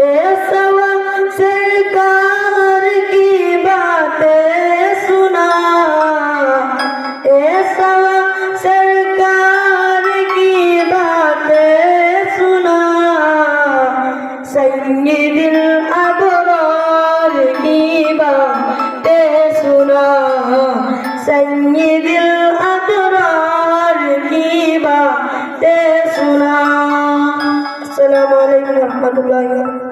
ए सवा सरकार की बातें सुना, ए सवा सरकार की बातें सुना, सैयदुल अबरार की बातें सुना, सैयदुल अबरार की बातें सुना। अस्सलामु अलैकुम रहमतुल्लाहि व बरकातुहू।